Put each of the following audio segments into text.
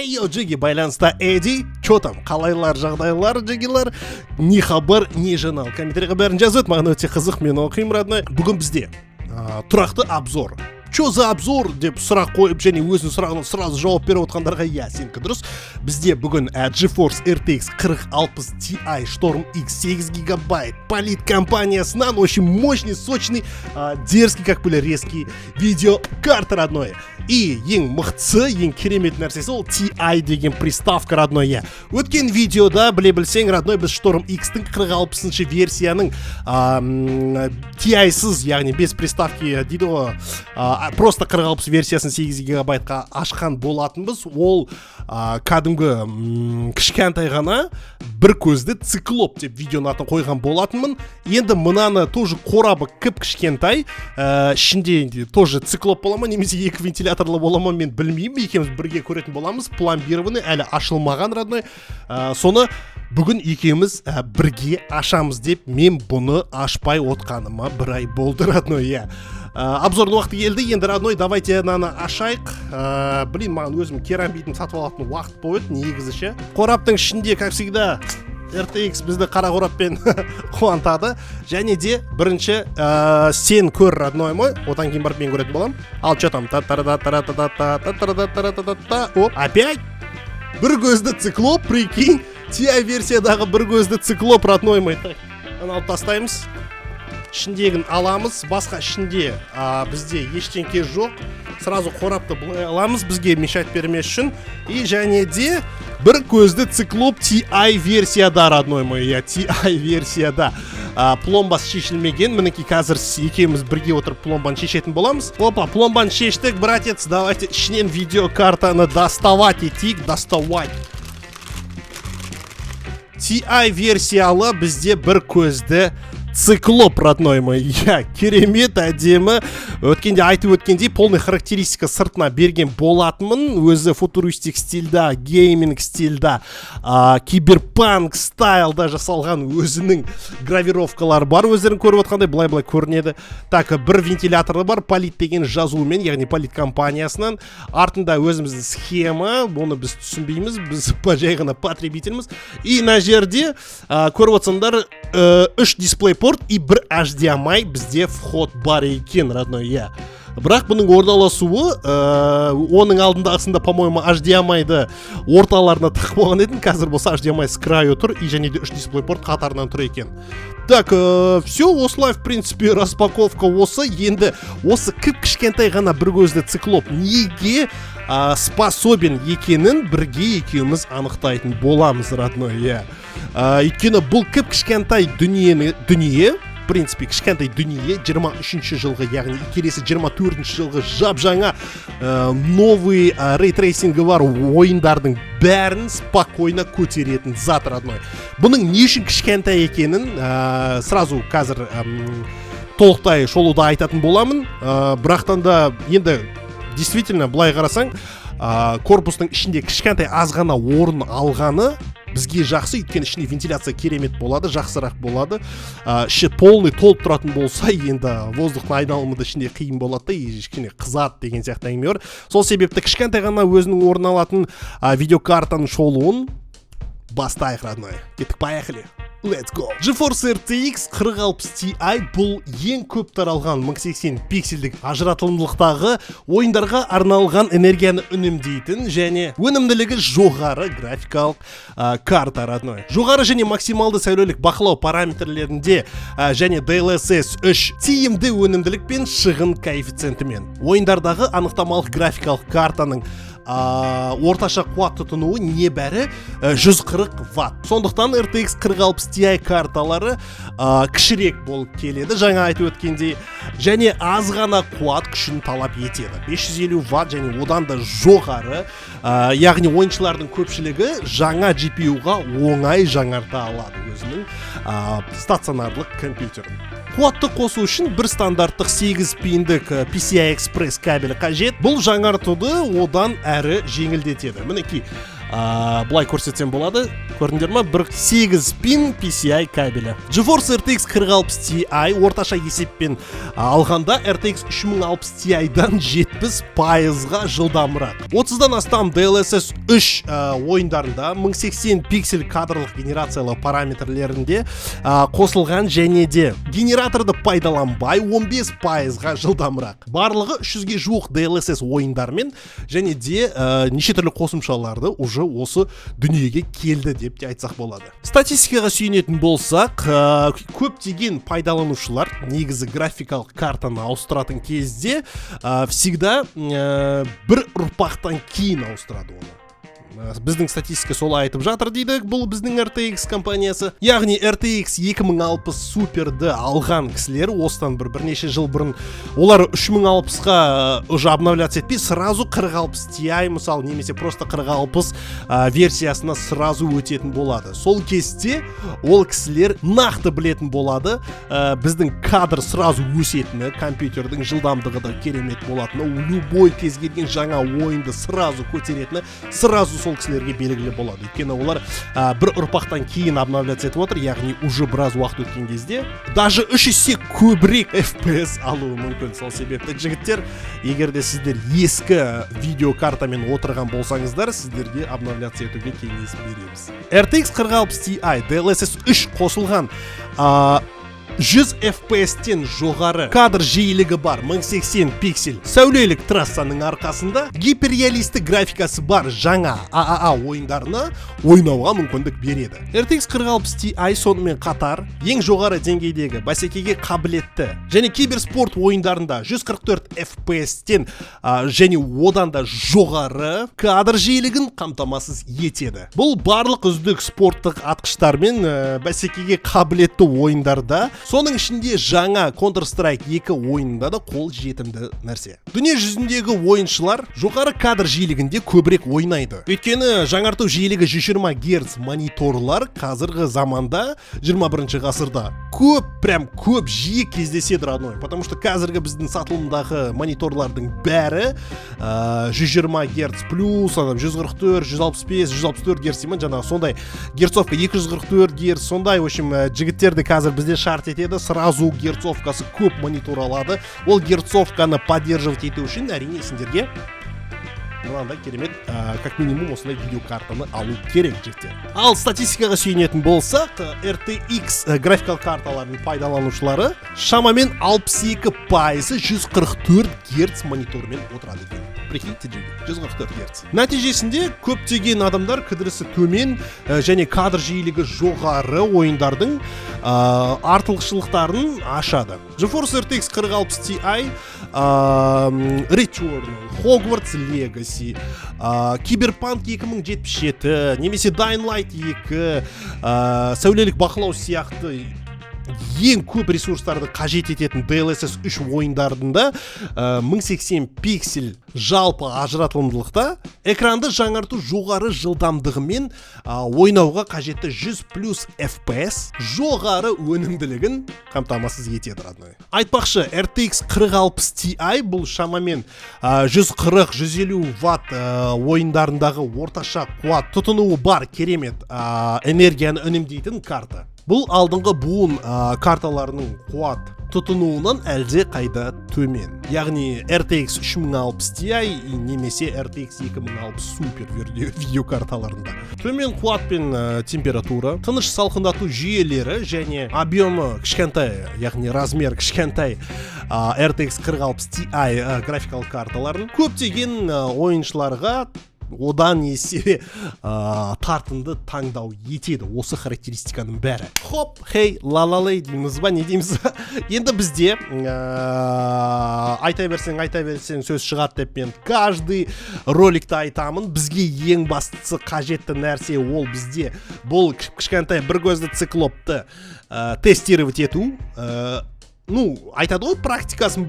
Эй, Джиги, байланыста Эдди, чё там, қалайлар, жағдайлар, Джигилар, не хабар, не журнал. Комментарийға бәрін жазып, маған өте қызық, мен оқимын, родной. Бүгін бізде тұрақты обзор. Чё за обзор деп сұрақ қойып, және өзінің сұрағына сразу жауап беріп отқандарға я сенікі дұрыс. Бізде бүгін GeForce RTX 4060 Ti Storm X 8 гигабайт Polit компаниясынан очень мощный, сочный, дерзкий, как были резкий видеокарта, родной. И ең мықтысы, ең керемет нәрсесі ол Ti деген приставка, родной. Өткен видеода біле білсең, родной, біз Storm X-тің 4060 версияның Ti-сыз, яғни без приставки дейді ғой, просто 4060 версиясын 8 гигабайтқа ашқан болатынбыз. Ол кәдімгі кішкентай ғана бір көзді циклоп деп видеоның атын қойған болатынмын. Енді мынаны тоже қорабы кішкентай, ішінде тоже циклоп бола ма, немесе екі вентиляторлы бола ма, мен білмеймін. Екеуміз бірге көретін боламыз. Пломбированный, әлі ашылмаған, родной. Соны бүгін екеуміз бірге ашамыз деп, мен бұны ашпай отқаныма бір ай болды, родной. Обзорный уақыты келді. Енді, родной, давайте наны ашайық. Блин, маған өзім керамбитін сатып алатын уақыт болды, негізі. Қораптың ішінде, как всегда, RTX бізді қара қораппен қуантады. Және де бірінші сен көр, родной мой. Одан кейін барып мен көретін болам. Ал че там? Оп, опять бір көзді циклоп, прикинь. Ti версиядағы бір көзді циклоп, родной мой. Аны алып тастаймыз. Ішіндегін аламыз, басқа ішінде бізде ештеңке жоқ. Сразу қорапты бұлай аламыз, бізге мешать бермес үшін. И және де бір көзді циклоп Ti версияда, родной мой. Ti версияда. Пломбасы шешілмеген. Мінекей қазір екеуміз бірге отырып пломбаны шешетін боламыз. Опа, пломбаны шештік, братец. Давайте ішінен видеокартаны доставать етейік. Доставать. Ti версиялы бізде бір көзді циклоп, родной мой. Керемет, әдемі. Өткенде айтып өткендей, полный характеристика сыртына берген болатынмын. Өзі футуристик стильда, гейминг стильда, киберпанк стайлда жасалған өзінің гравировкалары бар. Өздерін көріп отқандай былай-былай көрінеді. Так, бір вентиляторы бар, Polit деген жазуымен, яғни Polit компаниясынан. Артында өзіміздің схема, оны біз түсінбейміз, біз жай ғана потребительміз. И на жерде көріп отсаңдар 3 дисплей порт и бір HDMI бізде вход бар екен, родной. Бірақ бұның орналасуы, оның алдындағысында, по-моему, HDMI-ды орталарына тық болған едім. Қазір болса HDMI с краю тұр, и және де 3 дисплей порт қатарынан тұр екен. Так, все, осылай, в принципе, распаковка осы. Енді осы кішкентай ғана бір көзді циклоп неге способен екенін бірге екеуміз анықтайтын боламыз, родной. Өйткені бұл кішкентай дүние, в принципе, кішкентай дүние 23-ші жылғы, яғни келесі 24-ші жылғы жап-жаңа новый рейтрейсингі бар ойындардың бәрін спокойно көтеретін зат, родной. Бұның не үшін кішкентай екенін сразу қазір толықтай шолуда айтатын боламын. Бірақтан да енді действительно былай қарасаң, корпустың ішінде кішкентай азғана орын алғаны бізге жақсы, өйткені ішінде вентиляция керемет болады, жақсырақ болады. Іші полный толып тұратын болса, енді воздухтың айналымы да ішінде қиын болады, кішкене қызады деген сияқты әңгіме бар. Сол себепті кішкентай ғана өзінің орын алатын видеокартаның шолуын бастайық, родной. Кеттік, поехали. Let's go. GeForce RTX 4060 Ti бұл ең көп таралған 1080 пиксельдік ажыратылымдылықтағы ойындарға арналған энергияны үнемдейтін және өнімділігі жоғары графикалық карта, родной. Жоғары және максималды сәулелік бақылау параметрлерінде және DLSS 3 тиімді өнімділік пен шығын коэффициентімен. Ойындардағы анықтамалық графикалық картаның орташа қуат тұтынуы небәрі 140 Вт. Сондықтан RTX 4060 Ti карталары кішірек болып келеді, жаңа айтып өткендей, және аз ғана қуат күшін талап етеді. 550 Вт және одан да жоғары, яғни ойыншылардың көпшілігі жаңа GPU-ға оңай жаңарта алады өзінің стационарлық компьютерін. Қуатты қосу үшін бір стандарттық 8 пиндік PCI Express кабелі қажет. Бұл жаңартуды одан әрі жеңілдетеді. Мінекей Бұлай көрсетсем болады. Көрдіңдер ма? 8 пин PCI кабелі. GeForce RTX 4060 Ti орташа есеппен алғанда RTX 3060 Ti'дан 70%-ға жылдамырақ. 30-дан астам DLSS 3 ойындарында 1080 пиксель кадрлық генерациялы параметрлерінде қосылған, және де генераторды пайдаланбай 15%-ға жылдамырақ. Барлығы 300-ге жуық DLSS ойындармен және де неше түрлі қосымшаларды уже осы дүниеге келді деп те айтсақ болады. Статистикаға сүйенетін болсақ, көптеген пайдаланушылар негізі графикалық картаны ауыстыратын кезде всегда бір ұрпақтан кейін ауыстырады оны. Біздің статистика солай айтып жатыр дейді, бұл біздің RTX компаниясы. Яғни RTX 2060 суперді алған кісілер осыдан бірнеше жыл бұрын олар 3060-ға уже обновляться етпей, сразу 4060 Ti мысалы, немесе просто 4060 версиясына сразу өтетін болады. Сол кезде ол кісілер нақты білетін болады, біздің кадр сразу өсетіні, компьютердің жылдамдығы да керемет болатыны, любой кез келген жаңа ойынды сразу көтеретіні, сразу сол кісілерге белгілі болады. Өйткені олар бір ұрпақтан кейін обновляться етіп отыр, яғни уже біраз уақыт өткен кезде даже 3 есе көбірек FPS алуы мүмкін. Сол себепті жігіттер, егер де сіздер ескі видеокартамен отырған болсаңыздар, сіздерге обновляция етуге кеңес береміз. RTX 4060 Ti DLSS 3 қосылған 100 FPS-тен жоғары кадр жиілігі бар 1080 пиксель сәулелік трассаның арқасында гиперреалистік графикасы бар жаңа AAA ойындарына ойнауға мүмкіндік береді. RTX 4060 Ti сонымен қатар ең жоғары деңгейдегі бәсекеге қабілетті және киберспорт ойындарында 144 FPS-тен және одан да жоғары кадр жиілігін қамтамасыз етеді. Бұл барлық үздік спорттық атқыштармен бәсекеге қабілетті ойындарда, соның ішінде жаңа Counter-Strike 2 ойынында да қол жетімді нәрсе. Дүние жүзіндегі ойыншылар жоғары кадр жиілігінде көбірек ойнайды. Өйткені жаңарту жиілігі 120 Гц мониторлар қазіргі заманда 21 ғасырда көп жиі кездеседі, родной. Потому что қазіргі біздің сатылымдағы мониторлардың бәрі 120 Гц плюс, 144, 165, 164 Гц деймін, жаңағы сондай герцовка 244 Гц, сондай, в общем, жігіттерді қазір бізде шарт етеді, сразу герцовкасы көп монитор алады. Ол герцовканы поддерживать ету үшін әрине сендерге мынандай керемет, как минимум осындай видеокартаны алу керек жігіттер. Ал статистикаға сүйенетін болсақ, RTX графикалық карталардың пайдаланушылары шамамен 62% 144 Гц монитормен отырады екен. Прикиньте, 144 Гц. Нәтижесінде көптеген адамдар кідірісі төмен және кадр жиілігі жоғары ойындардың артықшылықтарын ашады. GeForce RTX 4060 Ti, Returnal, Hogwarts Legacy, Cyberpunk 2077, немесе Dying Light 2, сәулелік бақылау сияқты ең көп ресурстарды қажет ететін DLSS 3 ойындарында 1080 пиксель жалпы ажыратылымдылықта экранды жаңарту жоғары жылдамдығымен ойнауға қажетті 100 плюс FPS жоғары өнімділігін қамтамасыз етеді, родной. Айтпақшы, RTX 4060 Ti бұл шамамен 140-150 Вт ойындарындағы орташа қуат тұтынуы бар керемет энергияны үнемдейтін карта. Бұл алдыңғы буын карталарының қуат тұтынуынан әлде қайда төмен. Яғни RTX 3060 Ti немесе RTX 2060 супер видеокарталарында. Төмен қуат пен температура, тыныш салқындату жүйелері және объемы кішкентай, яғни размер кішкентай RTX 4060 Ti графикалық карталарын көптеген ойыншыларға одан есе тартынды таңдау етеді осы характеристиканың бәрі. Хоп, хей, ла-ла-лей дейміз ба, не дейміз? Енді бізде айта берсең сөз шығады деп мен каждый роликті айтамын. Бізге ең бастысы қажетті нәрсе ол бізде бұл кішкентай бір көзді циклопты тестировать ету. Айтады ғой, практикасын,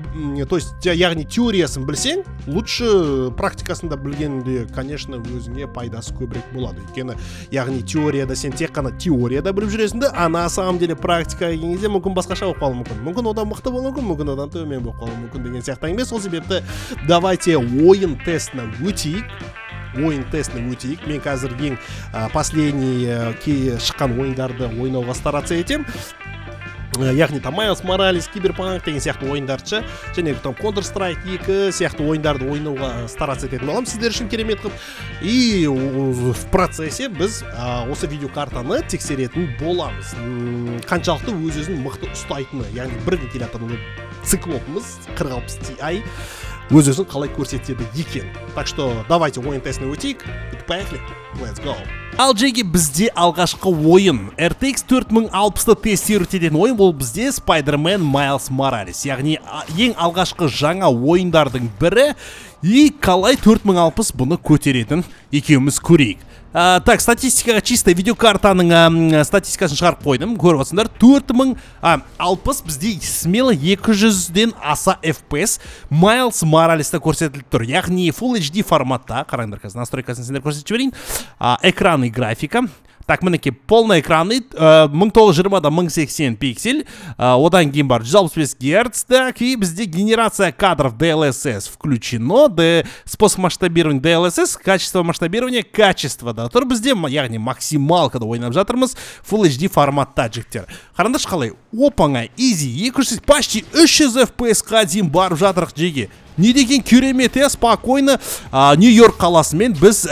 то есть, яғни теориясын білсең, лучше практикасында білгенде, конечно, өзіңе пайдасы көбірек болады. Өйткені, яғни теорияда сен тек қана теорияда біліп жүресіңді, а на самом деле практикаға келгенде мүмкін басқаша болып қалуы мүмкін. Мүмкін одан мықты болуы мүмкін, мүмкін одан төмен болып қалуы мүмкін деген сияқты емес. Сол себепті давайте ойын тестіне өтейік. ойын тестіне өтейік. Мен қазір ең последний шыққан ойындарды ойнауға стараться етем. Яғни там Майлз Моралес, Киберпанк деген сияқты ойындаршы, және там Counter-Strike 2 сияқты ойындарды ойнауға стараться ететін боламын сіздер үшін керемет қылып. И в процессе біз осы видеокартаны тексеретін боламыз. Қаншалықты өзін мықты ұстайтыны, яғни бір вентиляторный циклопымыз 4060 Ti өзін қалай көрсетеді екен. Так что давайте ойын тестіне өтейік. Поехали. Let's go. Ал жеге бізде алғашқы ойын RTX 4060-ты тестер ететін ойын, ол бізде Spider-Man Miles Morales, яғни ең алғашқы жаңа ойындардың бірі, и қалай 4060 бұны көтеретін екеуміз көрейік. Так, статистикаға чисто видеокартаның статистикасын шығарып қойдым. Көріп отырсыңдар, 4060 бізде смело 200-ден аса FPS Miles Morales'та көрсетіліп тұр. Яғни Full HD форматта, қараңдар қазір настройкасын сендер көрсетіп жіберейін. Экранный графика. Так, мінеке, полный экранный, 1920 1080 пиксель, одан кейін бар 165 Гц, так, и бізде генерация кадров DLSS включено, способ масштабирования DLSS, качество масштабирования, качество да тұр бізде, яғни максималкада ойнап жатырмыз, Full HD форматта жігіттер. Қараңдаршы қалай, опаңа, easy, 200, почти 300 FPS-қа дейін барып жатырық жеге. Не деген керемет, спокойно Нью-Йорк қаласымен біз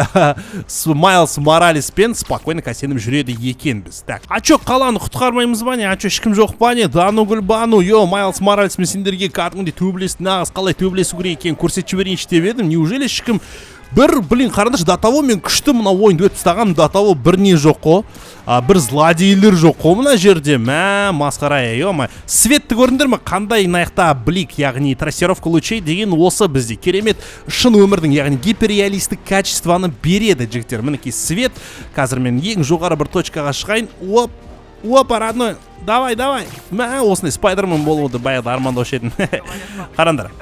Майлз Моралеспен спокойно кәсеніп жүреді екенбіз. Так, чо қаланы құтқармаймыз ба не? Чо ешкім жоқ па не? Дану гүлбану, Майлз Моралеспен сендерге кәдімгідей төбелесті, нағыз қалай төбелесу керек екенін көрсетіп жіберейінші деп едім. Неужели ешкім қарындаш, до того мен күшті мына ойынды өтіп тастағам, до того бір не жоқ қо, бір злодейлер жоқ қо мына жерде. Масқара, светті көрдіңдер ме? Қандай наяқта блик, яғни трассировка лучей деген осы бізде керемет шын өмірдің, яғни гиперреалистік качествоны береді жігіттер. Мінекей свет, қазір мен ең жоғары бір точкаға шығайын. Опа, родной, давай. Осындай Спайдермен болуды баяғыда армандаушы едім. Қарандар.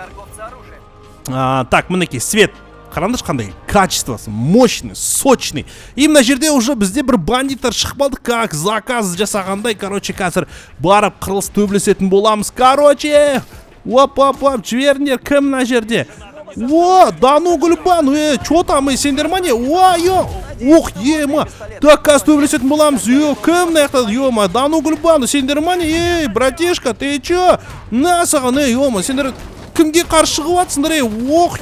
Так, мінекей свет. Қараңдаршы қандай качествосы, мощный, сочный. И мына жерде уже бізде бір бандиттар шығып алды, как заказ жасағандай. Короче, қазір барып қырылыс төбелесетін боламыз. Короче, оп, жіберіңдер, кім мына жерде? Дану гүлбану, чо там, сендер ма не? Ох, ема, так қазір төбелесетін боламыз. Кім мына яқтады? Дану гүлбану, сендер ма не? Братишка, ты чо? На саған, сендер кімге қарсы шығып атсыңдар, ох,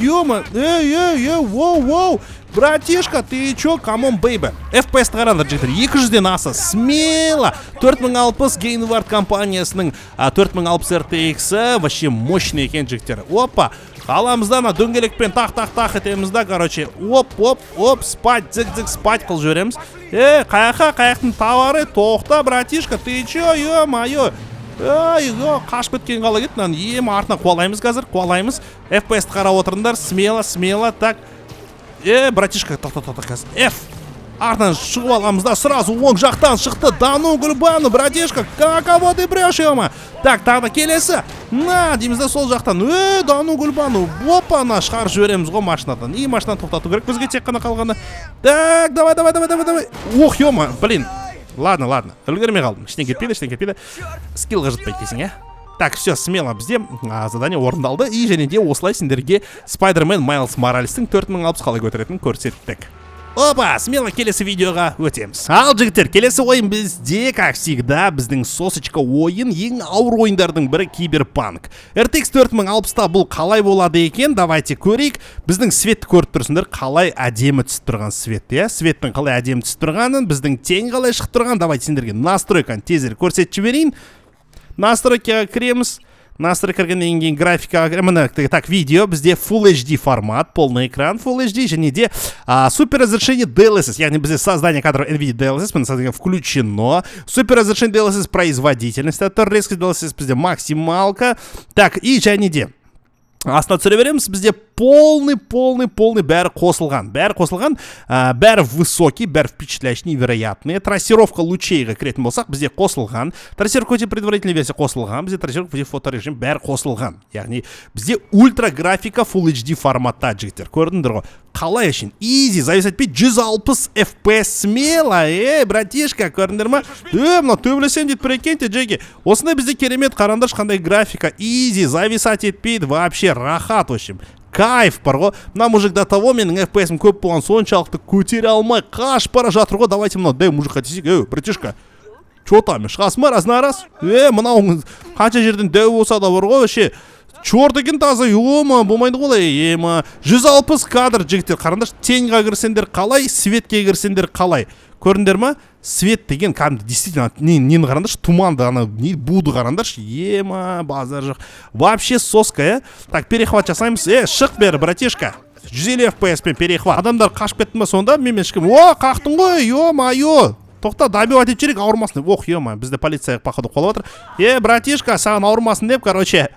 воу, братишка, ты чё, камон, бейбі. FPS қарандар жігіттер, 200-ден аса, смело. 4060 Gainward компаниясының 4060 RTX-і вообще мощный екен жігіттер. Опа, қаламыздан дөңгелекпен тақ етеміз да, короче, оп, спать, зік, спать қыл жөреміз. Қаяқтың тауары, тоқта, братишка, ты чё, ё-майо. Қашып кеткен қала кет, артына қуалаймыз қазір, FPS-ті қарап отырыңдар, смело, так. Братишка, қазір, F. Артынан шығып аламыз да, сразу оң жақтан шықты, Дану гүлбану, братишка, каково ты брешь, ема. Так, тағы келесі, дейміз да сол жақтан, Дану гүлбану, опана, шығарып жібереміз ғой машинадан. Машинаны тоқтату керек бізге тек қана қалғаны. Так, давай. Ох, ема, блин. Ладно, үлгермей қалдым. Іштен кетпейді. Скиллға жытпайды дейсің, Так, все, смело бізде задание орындалды. И және де осылай сендерге Spider-Man Miles Morales'тің 4060 қалай көтеретінін көрсеттік. Опа, смело келесі видеоға өтеміз. Ал жігіттер, келесі ойын бізде, как всегда, біздің сосочка ойын, ең ауыр ойындардың бірі Киберпанк. RTX 4060-та бұл қалай болады екен, давайте көрейік. Біздің светті көріп тұрсыңдар, қалай әдемі түсіп тұрған свет, Светтің қалай әдемі түсіп тұрғанын, біздің тең қалай шығып тұрған, давайте сендерге настройканы тезір көрсетіп жіберейін. Настройкаға кіреміз. Настрой кіргеннен кейін графикаға кіремін. Так, видео бізде Full HD формат, полный экран Full HD, және де супер разрешение DLSS, яғни бізде создание кадров NVIDIA DLSS включено. Супер разрешение DLSS производительность, резкость DLSS бізде максималка. Так, и және де астына түсіре береміз, бізде полный бәрі қосылған, бәрі высокий, бәрі впечатляющий, невероятный. Трассировка лучейға кіретін болсақ, бізде қосылған, трассировка өте предварительный версия қосылған, бізде трассировка өте фоторежим бәрі қосылған. Яғни бізде ультра графика Full HD форматта жігіттер, көрдіңдер ғой. Қалай үшін? Easy, зависать етпей 160 FPS смело, братишка, көрдіңдер ма? Мына төбелесем дейді прикиньте, жеге. Осындай бізде керемет, қараңдаршы қандай графика. Easy, зависать етпейді, вообще рахат, в общем. кайф бар ғой. Мына мужик до того менің FPS-ім көп болған соншалықты көтере алмай қашып бара жатыр ғой. Давайте мынау дәу мужикқа тисек. Братишка, чё там, шығасың ба раз на раз? Мынау қанша жерден дәу болса да бар ғой, вообще. Чорт екен таза, ема, болмайды ғой, ема. 160 кадр жігіттер, қараңдаршы, теньға кірсендер қалай, светке кірсендер қалай. Көрдіңдер ма? Свет деген кәдімгі действительно нені қараңдаршы, туманды, ана буды қараңдаршы, ема, базар жоқ. Вообще соска, Так, перехват жасаймыз. Шық бері, братишка. 150 FPS пен перехват. Адамдар қашып кеттің ба сонда? Мен шықым. Қақтың ғой, ё-майо. Тоқта, добивать етіп жүрек, ауырмасын. Ё-ма, бізді полиция походу қолып отыр. Братишка, саған ауырмасын деп, короче,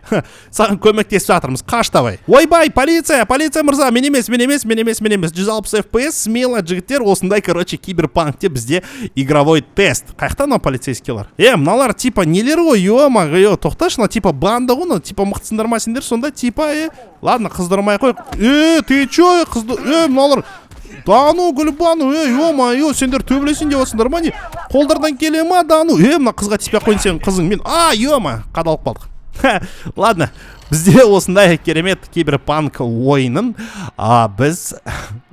саған көмектесіп жатырмыз. Қаш давай. Ойбай, полиция мырза, мен емес. 160 FPS, смело жігіттер, осындай, короче, киберпанкте бізде игровой тест. Қаяқта мына полицейскийлар? Мыналар типа нелер ғой, ё-ма, тоқташы, типа банда ғой, типа мықтысыңдар ма сендер сонда, типа, ладно, қыздырмай қой. Ты чё, мыналар Дану, гүлбану, ё-майо, сендер төбелесін деп отсыңдар ма не? Қолдардан келе ма, Дану? Мына қызға тиспей ақ қойын сен қызың. Мен, ё-ма, қадалып қалдық. Ладно, бізде осындай керемет киберпанк ойынын біз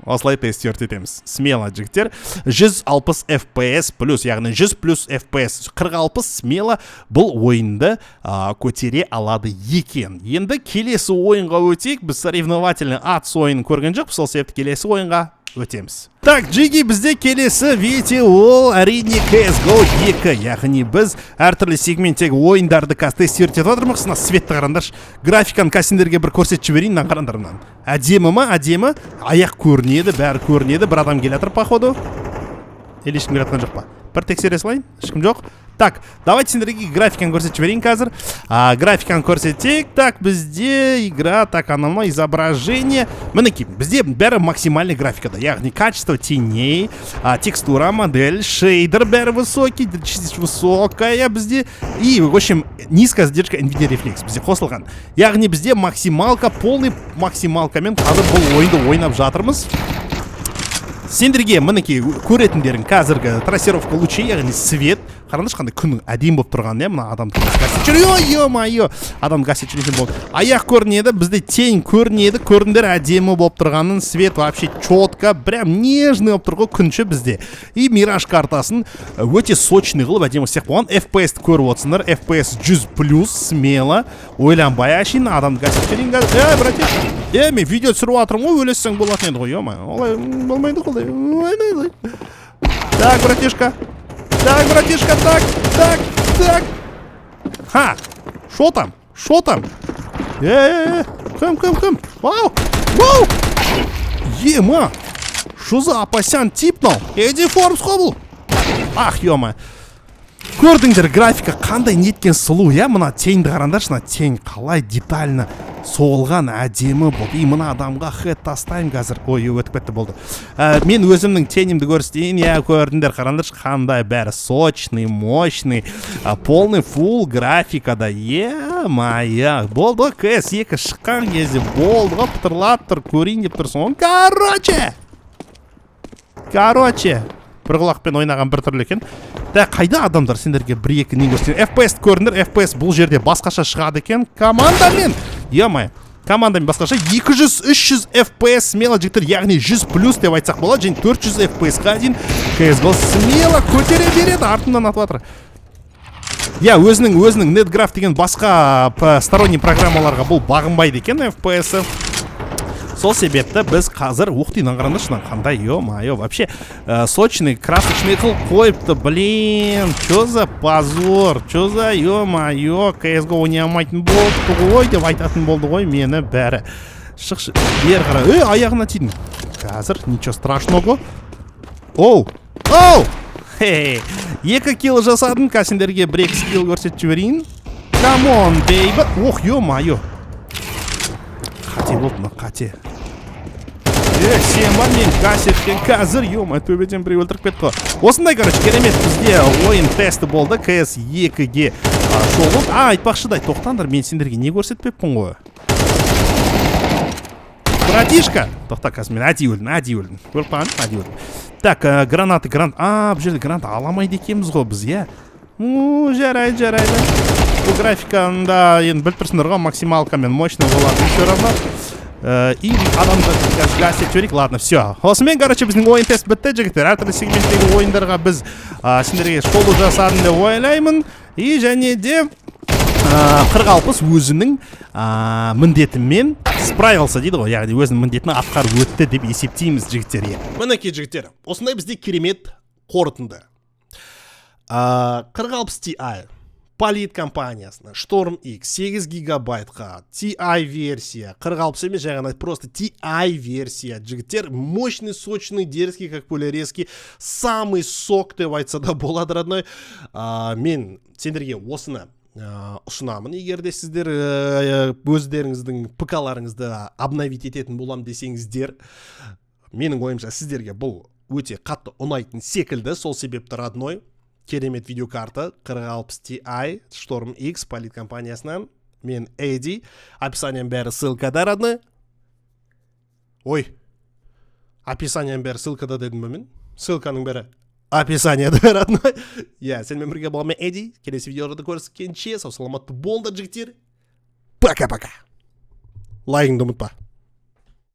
осылай тестер етеміз. Смело жігіттер, 160 FPS плюс, яғни 100 плюс FPS, 40-60 смело бұл ойынды көтере алады екен. Енді келесі ойынға өтейік. Біз соревновательный атыс ойынын көрген жоқ, сол себепті келесі ойынға өтеміз. Так, Джиги, бізде келесі видео ол әрине CSGO 2. Яғни біз әртүрлі сегменттегі ойындарды тестер етіп отырмыз. Мына светті қараңдаршы. Графиканы сендерге бір көрсетіп жіберейін, мына қараңдар мынаны. Әдемі ма? Әдемі. Аяқ көрінеді, бәрі көрінеді. Бір адам келе жатыр походу. Или ешкім келе жатқан жоқ па? Бір тексере салайын. Ешкім жоқ. Так, давайте сендерге графиканы көрсетіп жіберейін қазір. Графиканы көрсетейік. Так, бізде игра, так, анама изображение. Мінекей, бізде бәрі максимальный графикада. Яғни качество теней, текстура, модель, шейдер бәрі высокий, высокая бізде. И, в общем, низкая задержка NVIDIA Reflex бізде қосылған. Яғни бізде максималка, полный максималкамен қазір бұл ойынды ойнап жатырмыз. Сендерге мінекей көретіндерің қазіргі трассировка лучей, яғни свет. Қараңдаршы қандай күннің әдемі болып тұрған, мына адамды гасит жүрген, ё-майо, адам гасит жүрген болды. Аяқ көрінеді, бізде тень көрінеді, көріндер әдемі болып тұрғанын, свет вообще четко, прям нежный болып тұрғы күнші бізде. И мираж картасын өте сочный қылып әдемі сияқты болған. FPS көріп отырсыңдар, FPS 100+, смело, ойланбай әшейін адамды гасит жүрген. Братиш, мен видео түсіріп жатырмын ғой, өлесің болатын еді ғой, ё-майо, олай болмайды ғой. Так, братишка. Так, братишка, так. Ха, шо там? Кім? Вау! Ема! Шо за апасян типнал? Эдди Формс қобыл? Ах, ема! Көрдіңдер графика қандай неткен сұлу, мына теңді қараңдаршы, мына тең қалай детально соғылған әдемі болды. И мына адамға хэт тастаймын қазір. Ой, өтіп кетті болды. Мен өзімнің тенімді көрсетейін, көрдіңдер қараңдаршы, қандай бәрі сочный, мощный, полный фул графикада. Е-мая, болды ғой, CS2 шыққан кезде болды ғой, пытырлап тұр, көрейін деп тұрсын. Короче, бір құлақпен ойнаған бір түрлі екен. Қайда адамдар сендерге бір-екі не көрсетейін. FPS көріндір, FPS бұл жерде басқаша шығады екен. Командамен, командамен басқаша 200-300 FPS смело жігіттер, яғни 100+ деп айтсақ болады, және 400 FPS-ға дейін CSGO смело көтере береді, артынан атып жатыр. Өзінің NetGraph деген басқа сторонний программаларға бұл бағынбайды екен FPS-і. Сол себепті біз қазір уқтинан қарандышынан қандай, ё-майо, вообще сочный, красочный қыл қойыпты, блин, чё за позор, чё за, ё-майо, CSGO ойнай алмайтын болды ғой деп айтатын болды ғой мені бәрі. Шықшы, бер қара, аяғына тидің. Қазір, ничего страшного. Оу, 2 килл жасадым, сендерге 1-2 скилл көрсетіп жіберейін. Come on, baby. Ох, ё-майо. Қате болды ма, қате. Сен бар мен гасеткен қазір, ё-ма, төбеден бір өлтіріп кетті. Осындай, короче, керемет бізде ойын тесті болды, CS2-ге шолып. Айтпақшыдай, тоқтандар, мен сендерге не көрсетпеппін ғой? Братишка! Тоқта, қазір мен әдей өлдім. Көріп қаған, әдей өлдім. Так, гранат. Бұл жерде гранат аламайды екенбіз ғой біз, жарайды. Бұл графиканда енді біліп тұрсыңдар ғой, максималкамен мощный болады. Все равно И адамды газ етіп жіберейік. Ладно, все. Осымен, короче, біздің ойын тест бітті, жігіттер. Әртүрлі сегменттегі ойындарға біз сендерге школу жасадым деп ойлаймын. И және де 40-60 өзінің міндетімен справился дейді ғой. Яғни өзінің міндетін атқарып өтті деп есептейміз, жігіттер. Мінекей, жігіттер, осындай бізде керемет қорытынды. 4060 Ti Polit компаниясына Storm X 8 гигабайтқа TI версия, 4060 емес, жаңағы просто TI версия, жігіттер, мощный, сочный, дерзкий, как полярезкий, самый сок деп айтса да болады, родной. Мен сендерге осыны ұсынамын. Егер де сіздер өздеріңіздің ПК-ларыңызды обновить ететін болам десеңіздер, менің ойымша сіздерге бұл өте қатты ұнайтын секілді. Сол себепті, родной, керемет видеокарта 4060 Ti Storm X Polit компаниясынан. Мен Эдди. Описанием бәрі ссылкада, родной. Ой, описанием бәрі ссылкада дедім бе мен? Ссылканың бәрі описаниеда, родной. Сенімен бірге болам, мен Эдди. Келесі видеоларда көріскенше, сау саламатты болыңдар, жігіттер. Пока-пока. Лайкыңды ұмытпа.